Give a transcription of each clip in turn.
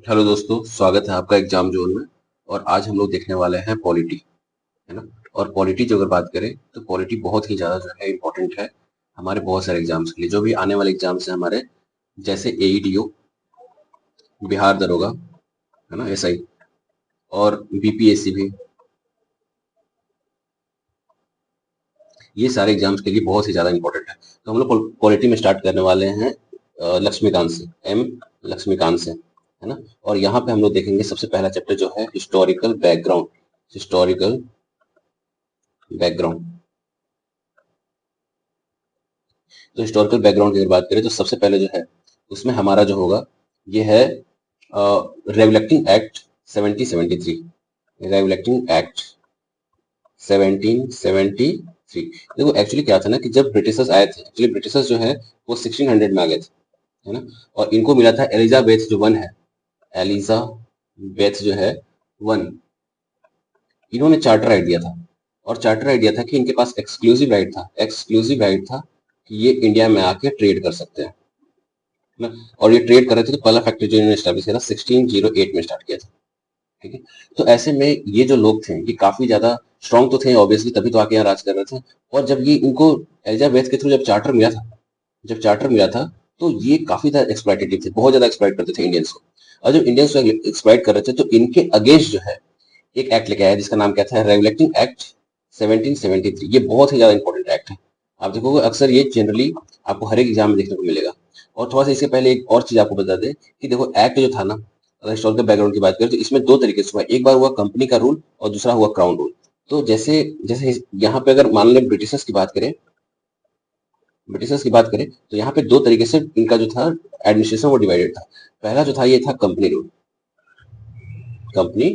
Hello दोस्तों, स्वागत है आपका एग्जाम जोन में। और आज हम लोग देखने वाले हैं पॉलिटी, है ना। और पॉलिटी जो अगर बात करें तो पॉलिटी बहुत ही ज़्यादा जो है इम्पोर्टेंट है हमारे बहुत सारे एग्जाम्स के लिए। जो भी आने वाले एग्जाम्स हैं हमारे, जैसे एईडीओ, बिहार दरोगा, है ना, एसआई, और बीपीएससी भी, ये सारे एग्जाम्स के लिए बहुत ही ज़्यादा इम्पोर्टेंट है। तो हम लोग पॉलिटी में स्टार्ट करने वाले हैं लक्ष्मीकांत से, एम लक्ष्मीकांत से, है ना। और यहाँ पे हम लोग देखेंगे सबसे पहला चैप्टर जो है हिस्टोरिकल बैकग्राउंड। Historical background. तो हिस्टोरिकल बैकग्राउंड की अगर बात करें तो सबसे पहले जो है उसमें हमारा जो होगा ये है रेगुलेटिंग एक्ट 1773। Regulating act 1773। देखो एक्चुअली क्या था ना कि जब ब्रिटिशर्स आए थे, एक्चुअली ब्रिटिशर्स जो है वो 1600 में आ गए थे, है ना। और इनको मिला था एलिजाबेथ जो वन है, एलिजाबेथ जो है वन, इन्होंने चार्टर राइट दिया था। और चार्टर राइट दिया था कि इनके पास एक्सक्लूसिव राइट था, एक्सक्लूसिव राइट था कि ये इंडिया में आके ट्रेड कर सकते हैं, है ना। और ये ट्रेड कर रहे थे तो पहला फैक्ट्री जो इन्होंने स्टैब्लिश किया था 1608 में स्टार्ट किया था, ठीक है। तो ऐसे में ये जो लोग थे ये काफी ज्यादा स्ट्रांग तो थे ऑब्वियसली, तभी तो आके यहाँ राज कर रहे थे। और जब ये इनको एलिजाबेथ के थ्रू जब चार्टर मिला था, जब चार्टर मिला था तो ये काफी ज्यादा एक्सप्लॉइटेटिव थे, बहुत ज्यादा एक्सप्लॉइट करते थे इंडियंस को। और जब इंडियंस को एक्सप्लॉइट कर रहे थे तो इनके अगेंस्ट जो है एक एक्ट लेके आया जिसका नाम क्या था, रेगुलेटिंग एक्ट 1773। ये बहुत ही ज्यादा इंपॉर्टेंट एक्ट है। आप देखोगे अक्सर ये जनरली आपको हर एक एग्जाम में देखने को मिलेगा। और थोड़ा सा इससे पहले एक और चीज आपको बता दें कि देखो एक्ट जो था ना, अगर हिस्टोरिकल बैकग्राउंड की बात करें तो इसमें दो तरीके से हुआ, एक बार हुआ कंपनी का रूल और दूसरा हुआ क्राउन रूल। तो जैसे जैसे यहाँ पे अगर मान लें ब्रिटिशर्स की बात करें, ब्रिटिशर्स की बात करें तो यहाँ पे दो तरीके से इनका जो था एडमिनिस्ट्रेशन वो डिवाइडेड था। पहला जो था ये था कंपनी रूल, कंपनी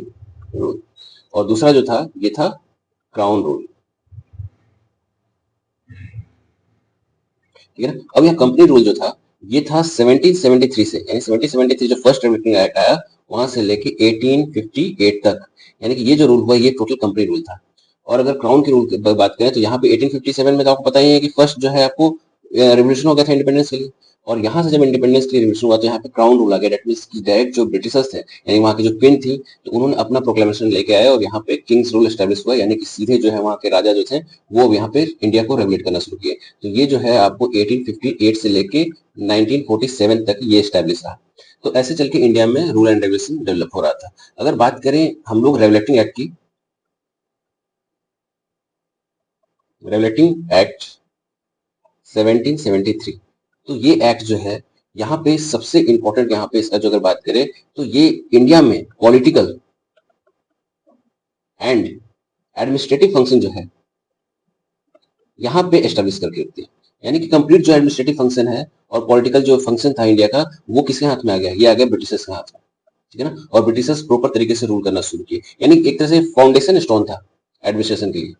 रूल। और दूसरा जो था ये था क्राउन रूल, ठीक है ना। अब यह कंपनी रूल जो था ये था 1773 से, यानी 1773 जो फर्स्ट रेगुलेटिंग एक्ट आया वहां से लेके 1858 तक, यानी कि ये जो रूल हुआ ये टोटल कंपनी रूल था। और अगर क्राउन के रूल की बात करें तो यहाँ पे 1857 में तो आपको पता ही है कि फर्स्ट जो है आपको रेवोल्यूशन हो गया था इंडिपेंडेंस के लिए। और यहाँ से जब इंडिपेंडेंस के लिए रेवोल्यूशन हुआ तो यहाँ पे क्राउन रूल आ गया। डेट मीन्स की डायरेक्ट जो ब्रिटिशर्स थे यानी वहाँ की जो क्वीन थी तो उन्होंने अपना प्रोक्लेमेशन लेके आए और यहाँ पे किंग्स रूल एस्टेब्लिश हुआ, यानी कि सीधे जो है वहाँ के राजा जो थे वो यहाँ पे इंडिया को रेगुलेट करना शुरू किए। तो ये जो है आपको 1858 से लेके 1947 तक ये एस्टेब्लिश रहा। तो ऐसे चल के इंडिया में रूल एंड रेगुलेशन डेवलप हो रहा था। अगर बात करें हम लोग रेगुलेटिंग एक्ट की, रेगुलेटिंग एक्ट 1773, तो ये एक्ट जो है यहाँ पे सबसे इंपॉर्टेंट, यहाँ पे इसका जो अगर बात करें तो ये इंडिया में पॉलिटिकल एंड एडमिनिस्ट्रेटिव फंक्शन जो है यहाँ पे एस्टेब्लिश करके रखती है। यानी कि कंप्लीट जो एडमिनिस्ट्रेटिव फंक्शन है और पॉलिटिकल जो फंक्शन था इंडिया का वो किसके हाथ में आ गया, ये आ गया ब्रिटिशर्स के हाथ में, ठीक है ना। और ब्रिटिशर्स प्रॉपर तरीके से रूल करना शुरू किए, यानी एक तरह से फाउंडेशन स्टोन था एडमिनिस्ट्रेशन के लिए।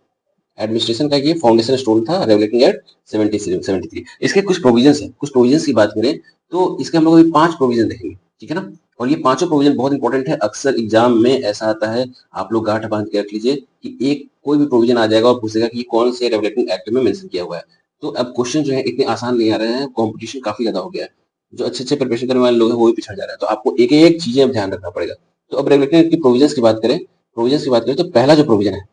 एडमिनिस्ट्रेशन का ये फाउंडेशन स्टोन था रेगुलेटिंग एक्ट 73। इसके कुछ प्रोविजंस है, कुछ प्रोविजंस की बात करें तो इसके हम लोग अभी 5 प्रोविजन देखेंगे, ठीक है ना। और ये पांचों प्रोविजन बहुत इंपॉर्टेंट है, अक्सर एग्जाम में ऐसा आता है, आप लोग गांठ बांध के रख लीजिए कि एक कोई भी प्रोविजन आ जाएगा और पूछेगा कि कौन से रेगुलेटिंग एक्ट में मेंशन किया हुआ है। तो अब क्वेश्चन जो है इतने आसान नहीं आ रहे हैं, कंपटीशन काफी ज्यादा हो गया है, जो अच्छे अच्छे प्रिपरेशन करने वाले लोग हैं वो भी पिछड़ जा रहे हैं, तो आपको एक एक चीजें अब ध्यान रखना पड़ेगा। तो अब रेगुलेटिंग एक्ट की प्रोविजंस की बात करें, प्रोविजंस की बात करें तो पहला जो प्रोविजन है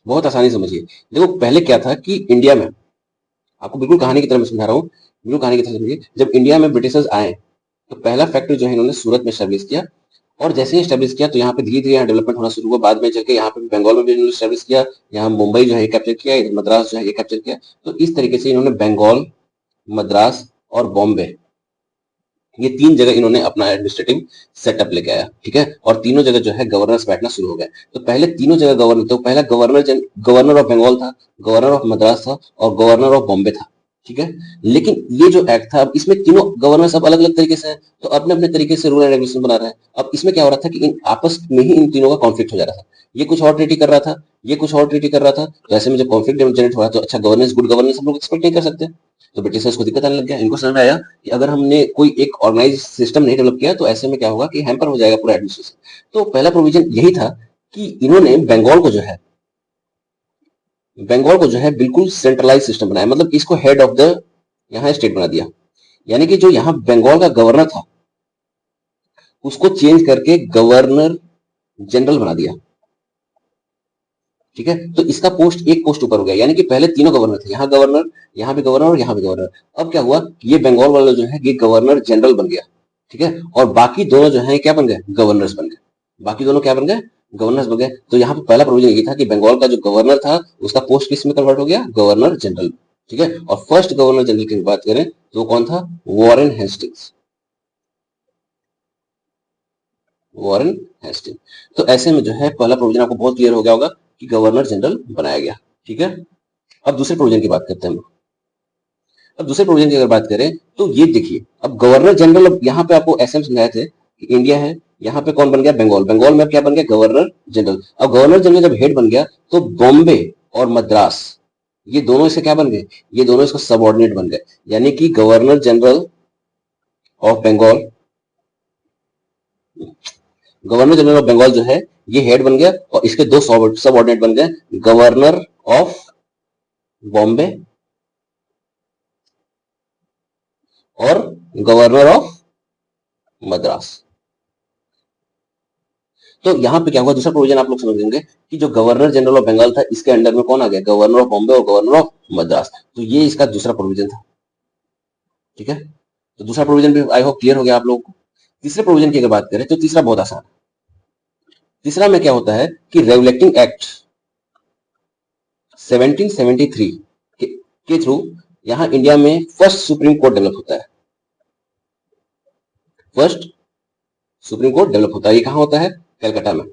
बहुत आसानी से समझिए। देखो पहले क्या था कि इंडिया में, आपको बिल्कुल कहानी की तरह मैं समझा रहा हूँ, बिल्कुल कहानी की तरह समझिए। जब इंडिया में ब्रिटिशर्स आए तो पहला फैक्ट्री जो है इन्होंने सूरत में स्टैब्लिश किया। और जैसे ही स्टैब्लिश किया तो यहाँ पे धीरे धीरे यहाँ डेवलपमेंट होना शुरू हुआ, बाद में जाके यहाँ पे बंगाल में भी इन्होंने स्टैब्लिश किया, यहाँ मुंबई जो है कैप्चर किया, इधर मद्रास जो है ये कैप्चर किया। तो इस तरीके से इन्होंने बंगाल, मद्रास और बॉम्बे, ये 3 जगह इन्होंने अपना एडमिनिस्ट्रेटिव सेटअप लेके आया, ठीक है। और तीनों जगह जो है गवर्नर्स बैठना शुरू हो गए। तो पहले तीनों जगह गवर्नर, तो पहला गवर्नर ऑफ बंगाल था, गवर्नर ऑफ मद्रास था और गवर्नर ऑफ बॉम्बे था, ठीक है। लेकिन ये जो एक्ट था अब इसमें तीनों गवर्नर्स अब अलग अलग तरीके से हैं, तो अपने अपने तरीके से रूल एंड रेगुलेशन बना रहे हैं। अब इसमें क्या हो रहा था कि इन आपस में ही इन तीनों का कॉन्फ्लिक्ट हो जा रहा था, ये कुछ और ट्रीटी कर रहा था, ये कुछ और ट्रीटी कर रहा था। तो ऐसे में जब कॉन्फ्लिक्ट जनरेट हो रहा है तो अच्छा गवर्नेंस, गुड गवर्नेंस हम लोग एक्सपेक्ट नहीं कर सकते। तो ब्रिटिशर्स को दिक्कत आने लग गया, इनको समझ में आया कि अगर हमने कोई एक ऑर्गेनाइज सिस्टम नहीं डेवलप किया तो ऐसे में क्या होगा कि हैम्पर हो जाएगा पूरा एडमिनिस्ट्रेशन। तो पहला प्रोविजन यही था कि इन्होंने बंगाल को जो है बिल्कुल सेंट्रलाइज सिस्टम बनाया, मतलब इसको हेड ऑफ द यहाँ स्टेट बना दिया। यानी कि जो यहाँ बंगाल का गवर्नर था उसको चेंज करके गवर्नर जनरल बना दिया। ठीक है, तो इसका पोस्ट एक पोस्ट ऊपर हो गया, यानी कि पहले तीनों गवर्नर थे, यहाँ गवर्नर, यहाँ भी गवर्नर और यहाँ भी गवर्नर। अब क्या हुआ, ये बंगाल वाला जो है ये गवर्नर जनरल बन गया। ठीक है, और बाकी दोनों जो है क्या बन गए, गवर्नर्स बन गए। बाकी दोनों क्या बन गए, गवर्नर्स बन गए। तो यहाँ पे पहला प्रोविजन ये था कि बंगाल का जो गवर्नर था उसका पोस्ट किस में कन्वर्ट हो गया, गवर्नर जनरल। ठीक है, और फर्स्ट गवर्नर जनरल की बात करें तो कौन था, वॉरेन हेस्टिंग्स। Warren Hasting. तो ऐसे में जो है पहला प्रोविजन आपको बहुत क्लियर हो गया होगा कि गवर्नर जनरल बनाया गया। ठीक है, अब दूसरे प्रोविजन की बात करते हैं हम। अब दूसरे प्रोविजन की अगर बात करें तो ये देखिए, अब गवर्नर जनरल, अब यहाँ पे आपको ऐसे समझाए थे कि इंडिया है, यहाँ पे कौन बन गया, बंगाल। बंगाल में क्या बन गया, गवर्नर जनरल। अब गवर्नर जनरल जब हेड बन गया तो बॉम्बे और मद्रास, ये दोनों इसके क्या बन गए, ये दोनों इसको सबऑर्डिनेट बन गए। यानी कि governor general of Bengal, governor general of Bengal जो है ये हेड बन गया, और इसके दो सबऑर्डिनेट बन गए, गवर्नर ऑफ बॉम्बे और गवर्नर ऑफ मद्रास। तो यहाँ पे क्या हुआ, दूसरा प्रोविजन आप लोग समझ लेंगे कि जो गवर्नर जनरल ऑफ बंगाल था इसके अंडर में कौन आ गया, गवर्नर ऑफ बॉम्बे और गवर्नर ऑफ मद्रास। तो ये इसका दूसरा प्रोविजन था। ठीक है, तो दूसरा प्रोविजन भी आई होप क्लियर हो गया आप लोगों को। तीसरे प्रोविजन की अगर बात करें तो तीसरा बहुत आसान है। तीसरा में क्या होता है कि रेगुलेटिंग एक्ट 1773 के थ्रू यहां इंडिया में फर्स्ट सुप्रीम कोर्ट डेवलप होता है। फर्स्ट सुप्रीम कोर्ट डेवलप होता है, ये कहां होता है, कलकत्ता में।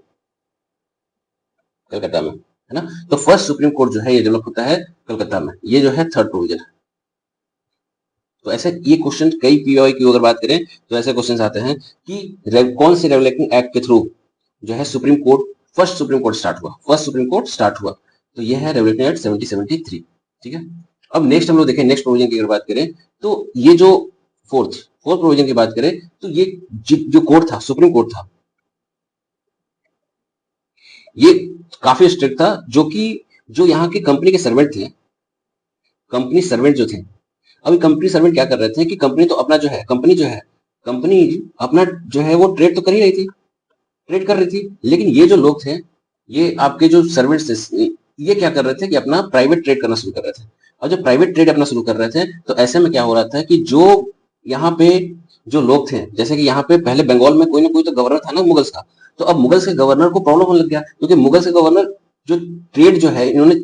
कलकत्ता में है ना, तो फर्स्ट सुप्रीम कोर्ट जो है ये डेवलप होता है कलकत्ता में। ये जो है थर्ड प्रोविजन है। तो ऐसे ये क्वेश्चन कई पीओआई की अगर बात करें तो ऐसे क्वेश्चन आते हैं कि कौन से रेगुलेटिंग एक्ट के थ्रू जो है supreme court, first supreme court start हुआ, फर्स्ट सुप्रीम कोर्ट स्टार्ट हुआ। तो ये है रेगुलेटिंग एक्ट 1773। ठीक है, अब नेक्स्ट हम लोग देखें, नेक्स्ट प्रोविजन की अगर बात करें तो ये जो फोर्थ प्रोविजन की बात करें तो ये जो कोर्ट था, सुप्रीम कोर्ट था, ये काफी स्ट्रिक्ट था, जो कि जो यहाँ के कंपनी के सर्वेंट थे, कंपनी सर्वेंट जो थे, अभी कंपनी सर्वेंट क्या कर रहे थे कि कंपनी तो अपना जो है, कंपनी अपना जो है वो ट्रेड तो कर ही रही थी, ट्रेड कर रही थी, लेकिन ये जो लोग थे, ये आपके जो सर्वेंट्स थे, ये क्या कर रहे थे कि अपना प्राइवेट ट्रेड करना शुरू कर रहे थे। और जब प्राइवेट ट्रेड अपना शुरू कर रहे थे तो ऐसे में क्या हो रहा था कि जो यहाँ पे जो लोग थे, जैसे कि यहाँ पे पहले बंगाल में कोई ना कोई तो गवर्नर था ना मुगल्स का, तो अब मुगल्स के गवर्नर को प्रॉब्लम होने लग गया, क्योंकि मुगल्स के गवर्नर जो ट्रेड जो है, इन्होंने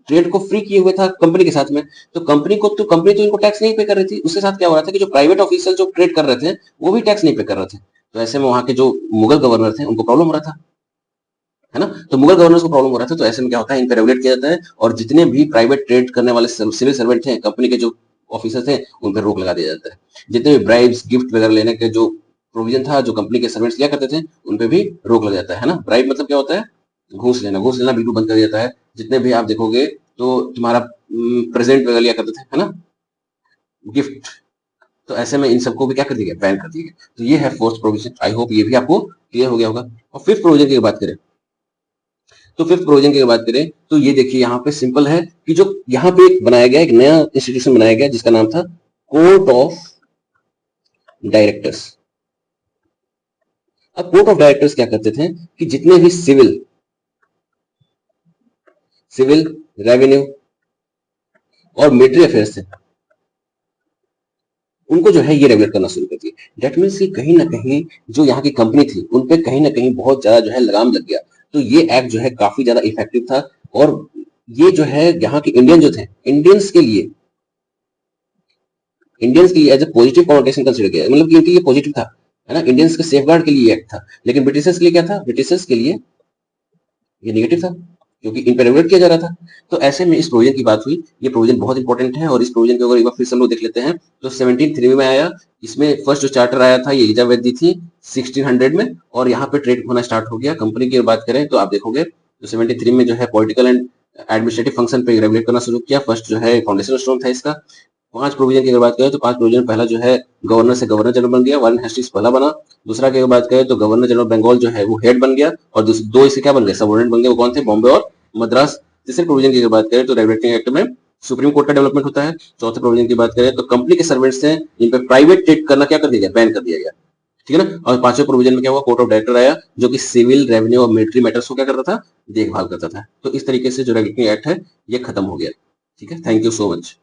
ट्रेड को फ्री किए हुए था कंपनी के साथ में, तो कंपनी तो इनको टैक्स नहीं पे कर रही थी। उसके साथ क्या हो रहा था कि जो प्राइवेट ऑफिशियल जो ट्रेड कर रहे थे वो भी टैक्स नहीं पे कर रहे थे। तो ऐसे में वहां के जो मुगल गवर्नर थे उनको प्रॉब्लम हो रहा था, है ना, तो मुगल गवर्नर्स को प्रॉब्लम हो रहा था। तो ऐसे में क्या होता है, इन पे रेगुलेट किया जाता है, और जितने भी प्राइवेट ट्रेड करने वाले सिविल सर्वेंट थे, कंपनी के जो ऑफिसर थे, उन पर रोक लगा दिया जाता है। जितने भी ब्राइब्स, गिफ्ट वगैरह लेने के जो प्रोविजन था, जो कंपनी के सर्वेंट्स लिया करते थे, उन पे भी रोक लग जाता है ना। ब्राइब मतलब क्या होता है, घूस लेना, घूस लेना बिल्कुल बंद कर दिया जाता है। जितने भी आप देखोगे तो तुम्हारा प्रेजेंट वगैरह लिया करते थे, है ना, गिफ्ट, तो ऐसे में इन सबको भी क्या कर दिया गया, बैन कर दिया गया। तो ये है फोर्थ प्रोविजन। आई होप ये भी आपको क्लियर हो गया होगा। और फिफ्थ प्रोविजन की बात करें तो फिफ्थ प्रोविजन की बात करें तो ये देखिए, यहाँ पे सिंपल है कि जो यहाँ पे बनाया गया, एक नया इंस्टीट्यूशन बनाया गया जिसका नाम था कोर्ट ऑफ डायरेक्टर्स। अब कोर्ट ऑफ डायरेक्टर्स क्या करते थे कि जितने भी सिविल रेवेन्यू और मिलिट्री अफेयर्स थे, उनको जो है ये रेगुलेट करना शुरू कर दिया। डेट मीन्स कि कहीं ना कहीं जो यहाँ की कंपनी थी उन पे कहीं ना कहीं बहुत ज्यादा जो है लगाम लग गया। तो ये एक्ट जो है काफी ज्यादा इफेक्टिव था, और ये जो है यहाँ के इंडियन जो थे, इंडियंस के लिए as a positive connotation consider किया, मतलब क्योंकि ये पॉजिटिव था, है ना, इंडियंस के सेफगार्ड के लिए एक्ट था। लेकिन ब्रिटिशर्स के लिए क्या था, ब्रिटिशर्स के लिए ये नेगेटिव था, क्योंकि इन पर रेगुलेट किया जा रहा था। तो ऐसे में इस प्रोविजन की बात हुई। ये प्रोविजन बहुत इंपॉर्टेंट है, और इस प्रोविजन को अगर एक बार फिर से हम लोग देख लेते हैं तो 1703 में आया। इसमें फर्स्ट जो चार्टर आया था ये एलिजाबेथ दी थी 1600 में, और यहाँ पे ट्रेड होना स्टार्ट हो गया। कंपनी की बात करें तो आप देखोगे तो 73 में जो है पॉलिटिकल एंड एडमिनिस्ट्रेटिव फंक्शन पे रेगुलेट करना शुरू किया। फर्स्ट जो है फाउंडेशन स्टोन था इसका। 5 प्रोविजन की अगर बात करें तो 5 प्रोविजन, पहला जो है गवर्नर से गवर्नर जनरल बन गया, वॉरेन हेस्टिंग्स पहला बना। दूसरा की अगर बात करें तो गवर्नर जनरल बंगाल जो है वो हेड बन गया, और दो इससे क्या बन गए, सबऑर्डिनेट बन गए, वो कौन थे, बॉम्बे और मद्रास। तीसरे प्रोविजन की अगर बात करें तो रेगुलेटिंग एक्ट में सुप्रीम कोर्ट का डेवलपमेंट होता है। चौथे प्रोविजन की बात करें तो कंपनी के सर्वेंट्स हैं जिन पर प्राइवेट ट्रेड करना क्या कर दिया गया, बैन कर दिया गया। ठीक है ना। और पांचवें प्रोविजन में क्या हुआ, कोर्ट ऑफ डायरेक्टर आया जो कि सिविल, रेवेन्यू और मिलिट्री मैटर्स को क्या करता था, देखभाल करता था। तो इस तरीके से जो रेगुलेटरी एक्ट है ये खत्म हो गया। ठीक है, थैंक यू सो मच।